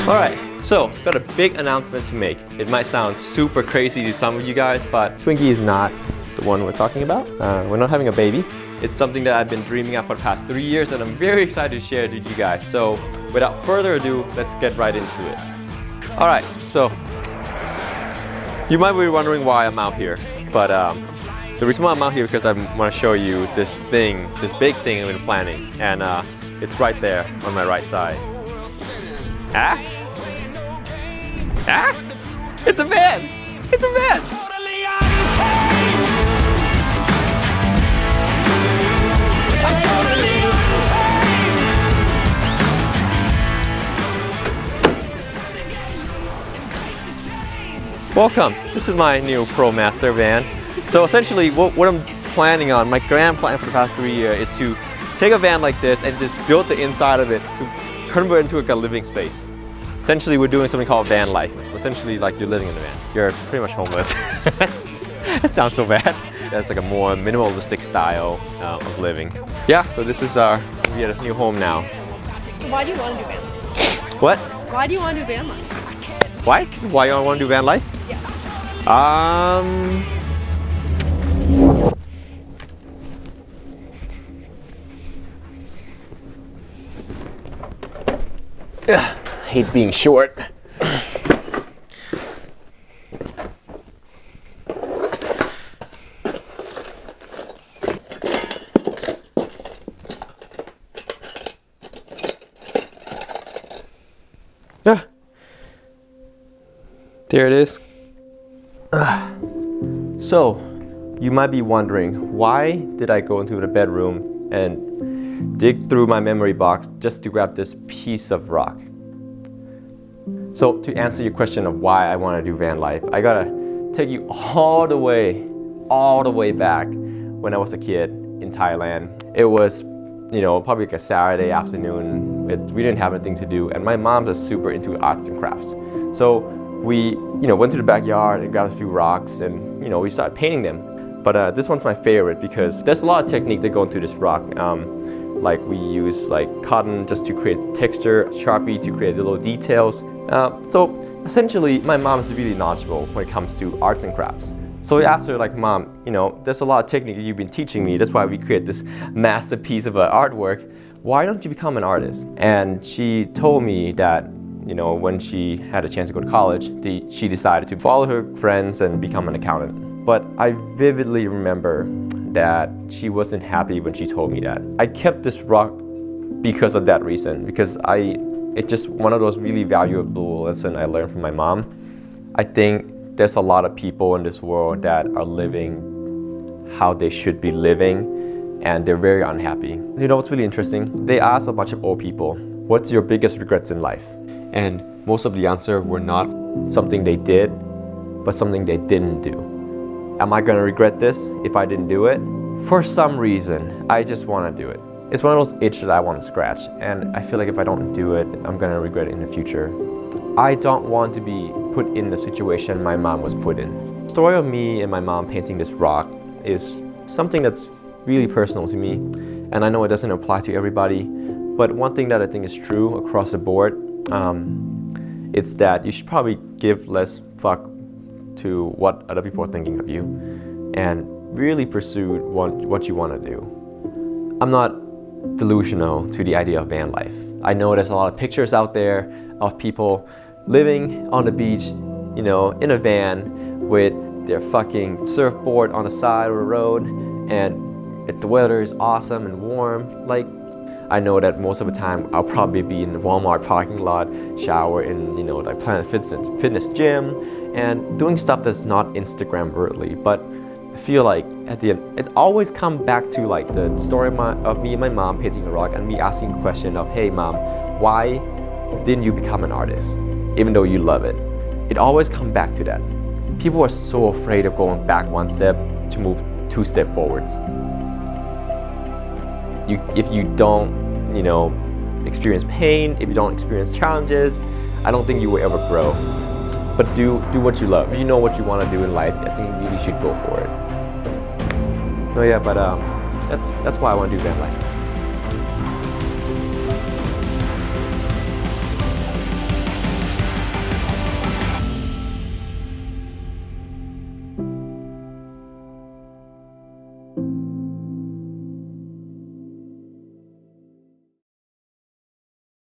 Alright, so got a big announcement to make. It might sound super crazy to some of you guys, but Twinkie is not the one we're talking about. We're not having a baby. It's something that I've been dreaming of for the past 3 years and I'm very excited to share it with you guys. So without further ado, let's get right into it. Alright, so you might be wondering why I'm out here, but the reason why I'm out here is because I want to show you this big thing I've been planning, and it's right there on my right side. Ah? It's a van! It's a van! Welcome! This is my new ProMaster van. So essentially what I'm planning on, my grand plan for the past 3 years is to take a van like this and just build the inside of it to convert it into like a living space. Essentially we're doing something called van life. Essentially like you're living in a van. You're pretty much homeless. That sounds so bad. That's like a more minimalistic style of living. Yeah, so this is we have a new home now. Why do you want to do van life? What? Why do you want to do van life? Why? Why you want to do van life? Yeah. I hate being short. Yeah. There it is. So, you might be wondering, why did I go into the bedroom and dig through my memory box just to grab this piece of rock? So, to answer your question of why I want to do van life, I gotta take you all the way back when I was a kid in Thailand. It was, probably like a Saturday afternoon. We didn't have anything to do, and my mom's is super into arts and crafts. So we, went to the backyard and grabbed a few rocks, and we started painting them. But this one's my favorite because there's a lot of technique that go into this rock. Like we use like cotton just to create texture, Sharpie to create little details. So essentially, my mom is really knowledgeable when it comes to arts and crafts. So I asked her, like, Mom, there's a lot of technique that you've been teaching me. That's why we create this masterpiece of artwork. Why don't you become an artist? And she told me that, when she had a chance to go to college, she decided to follow her friends and become an accountant. But I vividly remember that she wasn't happy when she told me that. I kept this rock because of that reason, because it's just one of those really valuable lessons I learned from my mom. I think there's a lot of people in this world that are living how they should be living, and they're very unhappy. What's really interesting? They asked a bunch of old people, what's your biggest regrets in life? And most of the answer were not something they did, but something they didn't do. Am I gonna regret this if I didn't do it? For some reason, I just wanna do it. It's one of those itches that I want to scratch, and I feel like if I don't do it, I'm gonna regret it in the future. I don't want to be put in the situation my mom was put in. The story of me and my mom painting this rock is something that's really personal to me, and I know it doesn't apply to everybody, but one thing that I think is true across the board, it's that you should probably give less fuck to what other people are thinking of you and really pursue what you want to do. I'm not delusional to the idea of van life. I know there's a lot of pictures out there of people living on the beach, in a van with their fucking surfboard on the side of the road, and if the weather is awesome and warm, like, I know that most of the time I'll probably be in the Walmart parking lot, shower in, like Planet Fitness gym, and doing stuff that's not Instagram worthy. But I feel like at the end, it always comes back to like the story of me and my mom painting a rock and me asking a question of, hey mom, why didn't you become an artist, even though you love it? It always comes back to that. People are so afraid of going back one step to move 2 steps forwards. If you don't, experience pain, if you don't experience challenges, I don't think you will ever grow. But do what you love. If you know what you want to do in life, I think you really should go for it. Oh yeah, but that's why I want to do van life.